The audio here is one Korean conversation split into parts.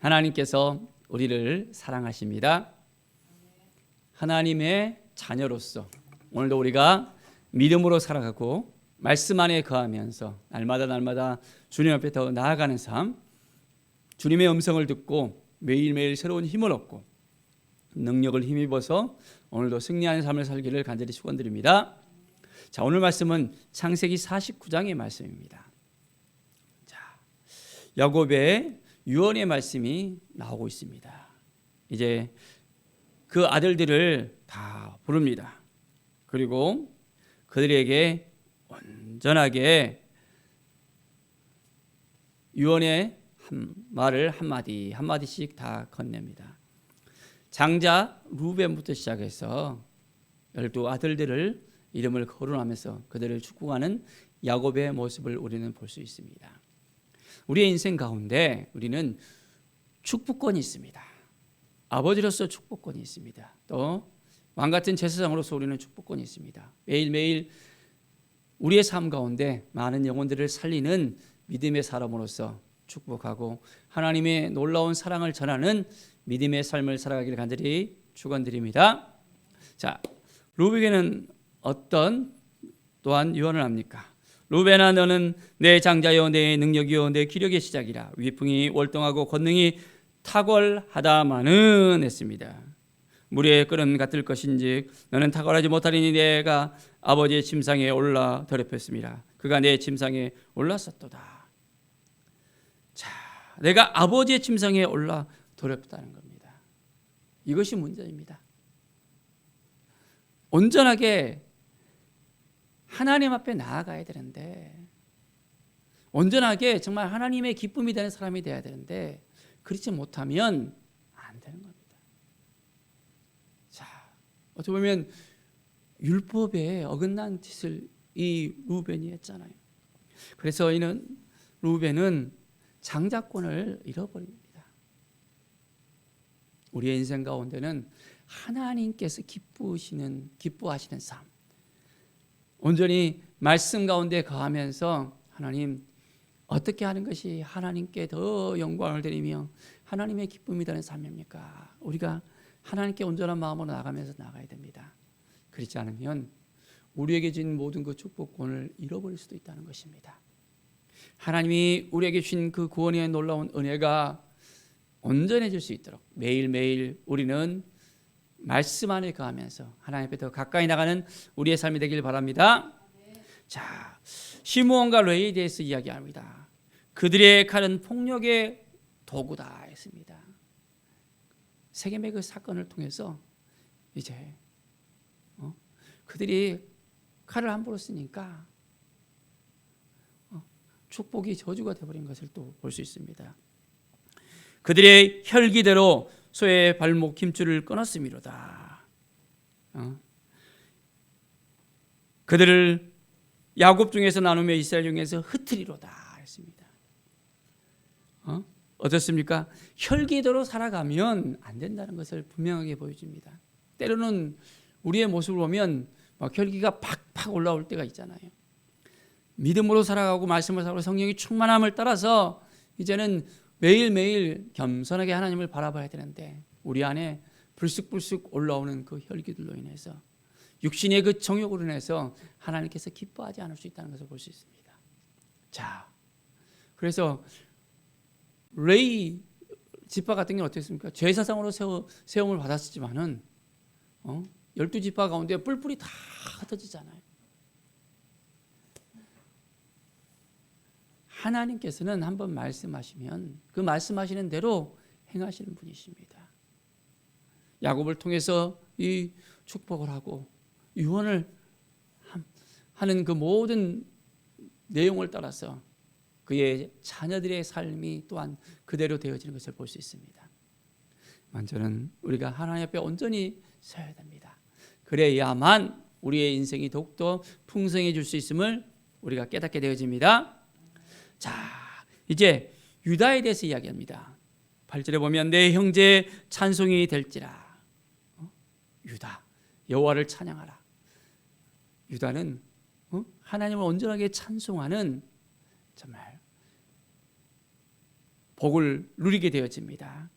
하나님께서 우리를 사랑하십니다. 하나님의 자녀로서 오늘도 우리가 믿음으로 살아가고 말씀 안에 거하면서 날마다 주님 앞에 더 나아가는 삶, 주님의 음성을 듣고 매일매일 새로운 힘을 얻고 능력을 힘입어서 오늘도 승리하는 삶을 살기를 간절히 축원드립니다. 자, 오늘 말씀은 창세기 49장의 말씀입니다. 자, 야곱의 유언의 말씀이 나오고 있습니다. 이제 그 아들들을 다 부릅니다. 그리고 그들에게 온전하게 유언의 말을 한마디씩 다 건넵니다. 장자 루벤부터 시작해서 12 아들들을 이름을 거론하면서 그들을 축복하는 야곱의 모습을 우리는 볼 수 있습니다. 우리의 인생 가운데 우리는 축복권이 있습니다. 아버지로서 축복권이 있습니다. 또 왕같은 제사장으로서 우리는 축복권이 있습니다. 매일매일 우리의 삶 가운데 많은 영혼들을 살리는 믿음의 사람으로서 축복하고 하나님의 놀라운 사랑을 전하는 믿음의 삶을 살아가기를 간절히 축원드립니다. 자, 루벤에게는 어떤 또한 유언을 합니까? 루벤아, 너는 내 장자여, 내 능력이요, 내 기력의 시작이라. 위풍이 월등하고 권능이 탁월하다마는 했습니다. 물에 끓은 같을 것인즉 너는 탁월하지 못하리니 내가 아버지의 침상에 올라 더럽혔습니다. 그가 내 침상에 올랐었도다. 자, 내가 아버지의 침상에 올라 더럽혔다는 겁니다. 이것이 문제입니다. 온전하게 하나님 앞에 나아가야 되는데, 온전하게 정말 하나님의 기쁨이 되는 사람이 되어야 되는데 그렇지 못하면 안 되는 겁니다. 자, 어떻게 보면 율법에 어긋난 짓을 이 루벤이 했잖아요. 그래서 이는 루벤은 장자권을 잃어버립니다. 우리의 인생 가운데는 하나님께서 기뻐하시는 삶, 온전히 말씀 가운데 거하면서 하나님 어떻게 하는 것이 하나님께 더 영광을 드리며 하나님의 기쁨이 되는 삶입니까? 우리가 하나님께 온전한 마음으로 나가면서 나가야 됩니다. 그렇지 않으면 우리에게 준 모든 그 축복권을 잃어버릴 수도 있다는 것입니다. 하나님이 우리에게 주신 그 구원의 놀라운 은혜가 온전해질 수 있도록 매일매일 우리는 말씀 안에 거하면서 하나님 앞에 더 가까이 나가는 우리의 삶이 되길 바랍니다. 자, 시므온과 레위에 대해서 이야기합니다. 그들의 칼은 폭력의 도구다 했습니다. 세겜의 그 사건을 통해서 이제 그들이 칼을 함부로 쓰니까 축복이 저주가 되어버린 것을 또 볼 수 있습니다. 그들의 혈기대로 소의 발목 힘줄을 끊었음이로다. 그들을 야곱 중에서 나누며 이스라엘 중에서 흩으리로다 했습니다. 어떻습니까? 혈기대로 살아가면 안 된다는 것을 분명하게 보여줍니다. 때로는 우리의 모습을 보면 막 혈기가 팍팍 올라올 때가 있잖아요. 믿음으로 살아가고 말씀을 살아가고 성령의 충만함을 따라서 이제는 매일매일 겸손하게 하나님을 바라봐야 되는데 우리 안에 불쑥불쑥 올라오는 그 혈기들로 인해서 육신의 그 정욕으로 인해서 하나님께서 기뻐하지 않을 수 있다는 것을 볼 수 있습니다. 자, 그래서 레위 지파 같은 경우는 어땠습니까? 제사장으로 세움을 받았지만은 12지파 가운데 뿔뿔이 다 흩어지잖아요. 하나님께서는 한번 말씀하시면 그 말씀하시는 대로 행하시는 분이십니다. 야곱을 통해서 이 축복을 하고 유언을 하는 그 모든 내용을 따라서 그의 자녀들의 삶이 또한 그대로 되어지는 것을 볼 수 있습니다. 먼저는 우리가 하나님 앞에 온전히 서야 됩니다. 그래야만 우리의 인생이 더욱더 풍성해질 수 있음을 우리가 깨닫게 되어집니다. 자, 이제 유다에 대해서 이야기합니다. 8절에 보면 내 형제의 찬송이 될지라. 유다, 여호와를 찬양하라. 유다는 하나님을 온전하게 찬송하는 정말 복을 누리게 되어집니다.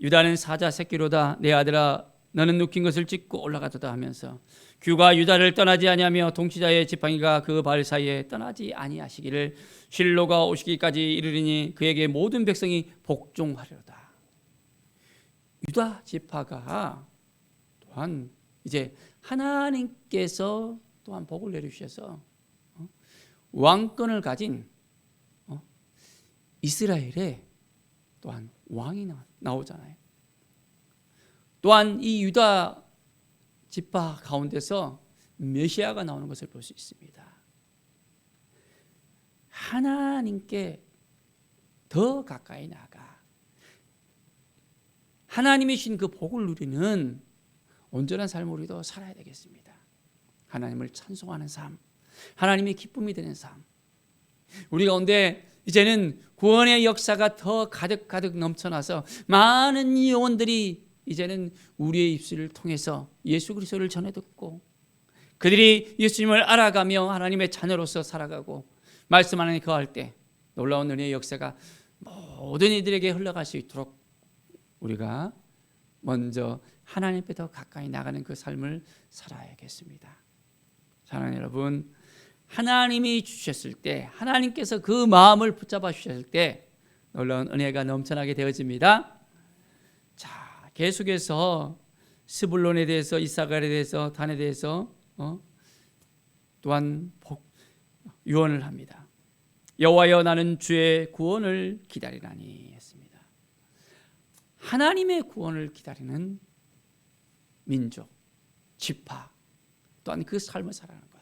유다는 사자 새끼로다. 내 아들아 너는 눕힌 것을 찢고 올라가도다 하면서 규가 유다를 떠나지 아니하며 동치자의 지팡이가 그 발 사이에 떠나지 아니하시기를 실로가 오시기까지 이르리니 그에게 모든 백성이 복종하리로다. 유다 지파가 또한 이제 하나님께서 또한 복을 내리셔서 왕권을 가진 이스라엘에 또한 왕이 나오잖아요. 또한 이 유다 지파 가운데서 메시아가 나오는 것을 볼 수 있습니다. 하나님께 더 가까이 나가 하나님이 주신 그 복을 누리는 온전한 삶을 우리도 살아야 되겠습니다. 하나님을 찬송하는 삶, 하나님의 기쁨이 되는 삶. 우리 가운데 이제는 구원의 역사가 더 가득 넘쳐나서 많은 영혼들이 이제는 우리의 입술을 통해서 예수 그리스도를 전해 듣고 그들이 예수님을 알아가며 하나님의 자녀로서 살아가고 말씀 안에 거할 때 놀라운 은혜의 역사가 모든 이들에게 흘러갈 수 있도록 우리가 먼저 하나님 앞에 더 가까이 나가는 그 삶을 살아야겠습니다. 사랑하는 여러분, 하나님이 주셨을 때, 하나님께서 그 마음을 붙잡아 주셨을 때 놀라운 은혜가 넘쳐나게 되어집니다. 자, 계속해서 스불론에 대해서, 이사갈에 대해서, 단에 대해서 또한 유언을 합니다. 여호와여 나는 주의 구원을 기다리나니 했습니다. 하나님의 구원을 기다리는 민족, 지파, 또한 그 삶을 살아가는 것.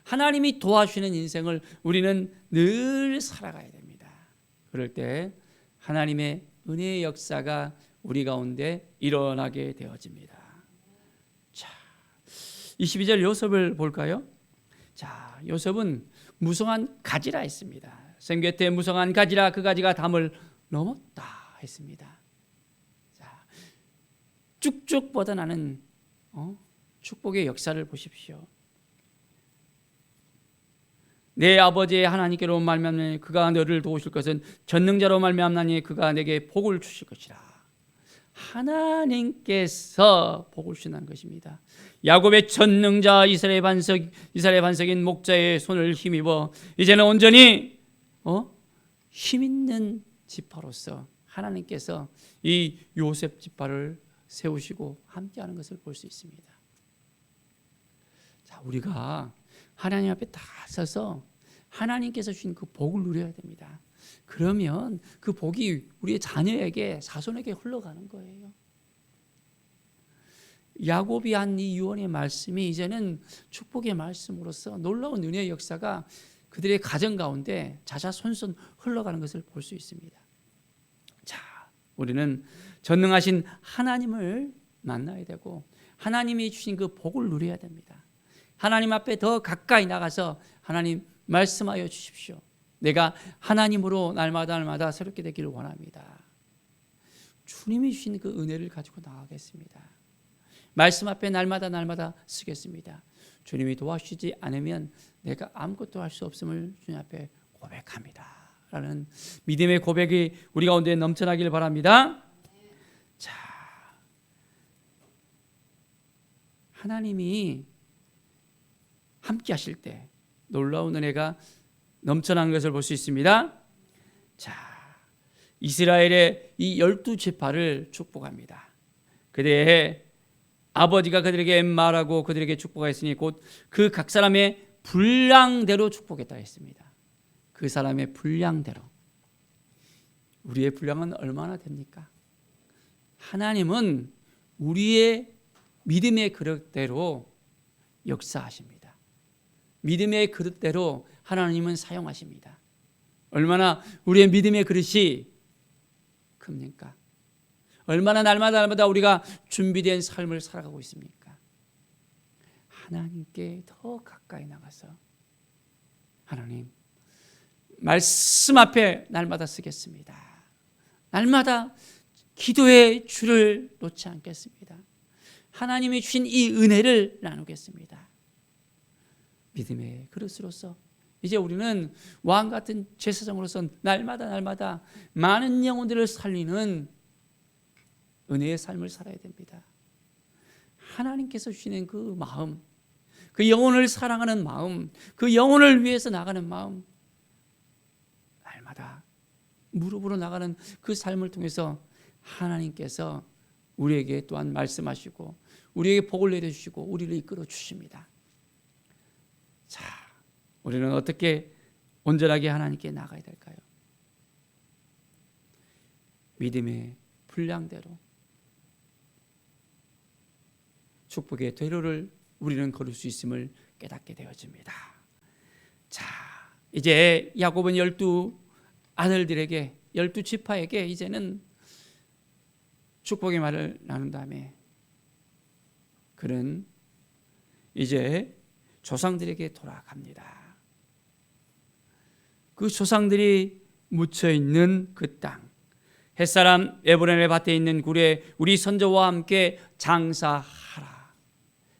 하나님이 도와주시는 인생을 우리는 늘 살아가야 됩니다. 그럴 때 하나님의 은혜의 역사가 우리 가운데 일어나게 되어집니다. 자, 22절 요셉을 볼까요? 자, 요셉은 무성한 가지라 했습니다. 생곁에 무성한 가지라 그 가지가 담을 넘었다 했습니다. 자, 쭉쭉 뻗어나는 축복의 역사를 보십시오. 내 아버지의 하나님께로 말미암나니 그가 너를 도우실 것은 전능자로 말미암나니 그가 내게 복을 주실 것이라. 하나님께서 복을 주신다는 것입니다. 야곱의 전능자 이스라엘 반석인 목자의 손을 힘입어 이제는 온전히 힘 있는 지파로서 하나님께서 이 요셉 지파를 세우시고 함께하는 것을 볼 수 있습니다. 자, 우리가 하나님 앞에 다 서서 하나님께서 주신 그 복을 누려야 됩니다. 그러면 그 복이 우리의 자녀에게, 자손에게 흘러가는 거예요. 야곱이 한 이 유언의 말씀이 이제는 축복의 말씀으로서 놀라운 은혜의 역사가 그들의 가정 가운데 자자손손 흘러가는 것을 볼 수 있습니다. 자, 우리는 전능하신 하나님을 만나야 되고 하나님이 주신 그 복을 누려야 됩니다. 하나님 앞에 더 가까이 나가서 하나님 말씀하여 주십시오. 내가 하나님으로 날마다 새롭게 되기를 원합니다. 주님이 주신 그 은혜를 가지고 나가겠습니다. 말씀 앞에 날마다 쓰겠습니다. 주님이 도와주시지 않으면 내가 아무것도 할 수 없음을 주님 앞에 고백합니다. 라는 믿음의 고백이 우리 가운데 넘쳐나길 바랍니다. 자, 하나님이 함께 하실 때 놀라운 은혜가 넘쳐나는 것을 볼 수 있습니다. 자, 이스라엘의 이 12지파를 축복합니다. 그대의 아버지가 그들에게 말하고 그들에게 축복하였으니 곧 그 각 사람의 분량대로 축복했다 했습니다. 그 사람의 분량대로. 우리의 분량은 얼마나 됩니까? 하나님은 우리의 믿음의 그릇대로 역사하십니다. 믿음의 그릇대로 하나님은 사용하십니다. 얼마나 우리의 믿음의 그릇이 큽니까? 얼마나 날마다 우리가 준비된 삶을 살아가고 있습니까? 하나님께 더 가까이 나가서 하나님 말씀 앞에 날마다 쓰겠습니다. 날마다 기도의 줄을 놓지 않겠습니다. 하나님이 주신 이 은혜를 나누겠습니다. 믿음의 그릇으로서 이제 우리는 왕 같은 제사장으로서 날마다 많은 영혼들을 살리는 은혜의 삶을 살아야 됩니다. 하나님께서 주시는 그 마음, 그 영혼을 사랑하는 마음, 그 영혼을 위해서 나가는 마음, 날마다 무릎으로 나가는 그 삶을 통해서 하나님께서 우리에게 또한 말씀하시고 우리에게 복을 내려주시고 우리를 이끌어 주십니다. 자, 우리는 어떻게 온전하게 하나님께 나가야 될까요? 믿음의 분량대로 축복의 대로를 우리는 걸을 수 있음을 깨닫게 되어집니다. 자, 이제 야곱은 12 아들들에게 12지파에게 이제는 축복의 말을 나눈 다음에 그는 이제 조상들에게 돌아갑니다. 그 조상들이 묻혀있는 그 땅, 햇사람 에브론의 밭에 있는 굴에 우리 선조와 함께 장사하라.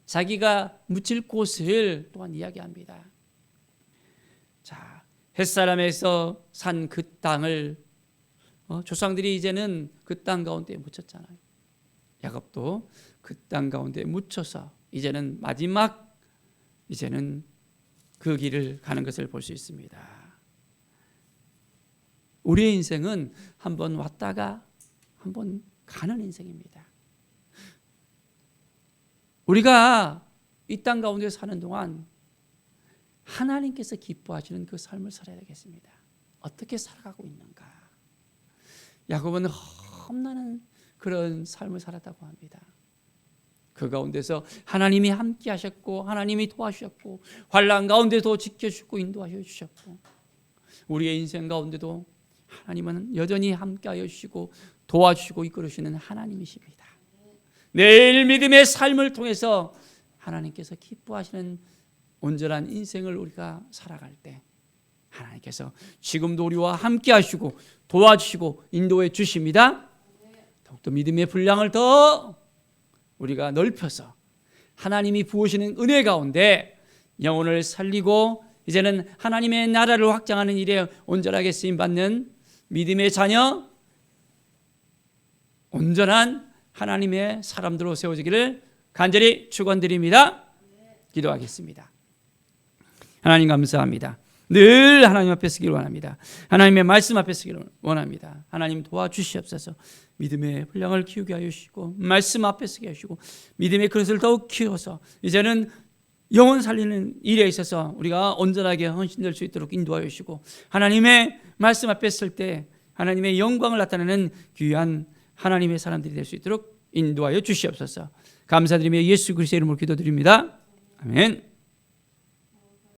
자기가 묻힐 곳을 또한 이야기합니다. 자, 햇사람에서 산 그 땅을 조상들이 이제는 그 땅 가운데 묻혔잖아요. 야곱도 그 땅 가운데 묻혀서 이제는 마지막 이제는 그 길을 가는 것을 볼 수 있습니다. 우리의 인생은 한번 왔다가 한번 가는 인생입니다. 우리가 이 땅 가운데 사는 동안 하나님께서 기뻐하시는 그 삶을 살아야 되겠습니다. 어떻게 살아가고 있는가? 야곱은 험난한 그런 삶을 살았다고 합니다. 그 가운데서 하나님이 함께 하셨고 하나님이 도와주셨고 환난 가운데도 지켜주고 인도하여 주셨고 우리의 인생 가운데도 하나님은 여전히 함께하여 주시고 도와주시고 이끌어주시는 하나님이십니다. 매일 믿음의 삶을 통해서 하나님께서 기뻐하시는 온전한 인생을 우리가 살아갈 때 하나님께서 지금도 우리와 함께 하시고 도와주시고 인도해 주십니다. 더욱더 믿음의 분량을 더 우리가 넓혀서 하나님이 부으시는 은혜 가운데 영혼을 살리고 이제는 하나님의 나라를 확장하는 일에 온전하게 쓰임받는 믿음의 자녀, 온전한 하나님의 사람들로 세워지기를 간절히 축원드립니다. 기도하겠습니다. 하나님 감사합니다. 늘 하나님 앞에 서기를 원합니다. 하나님의 말씀 앞에 서기를 원합니다. 하나님 도와주시옵소서. 믿음의 분량을 키우게 하여 주시고 말씀 앞에 서게 하시고 믿음의 그릇을 더욱 키워서 이제는 영혼 살리는 일에 있어서 우리가 온전하게 헌신될 수 있도록 인도하여 주시고 하나님의 말씀 앞에 설 때 하나님의 영광을 나타내는 귀한 하나님의 사람들이 될 수 있도록 인도하여 주시옵소서. 감사드리며 예수 그리스도의 이름으로 기도드립니다. 아멘.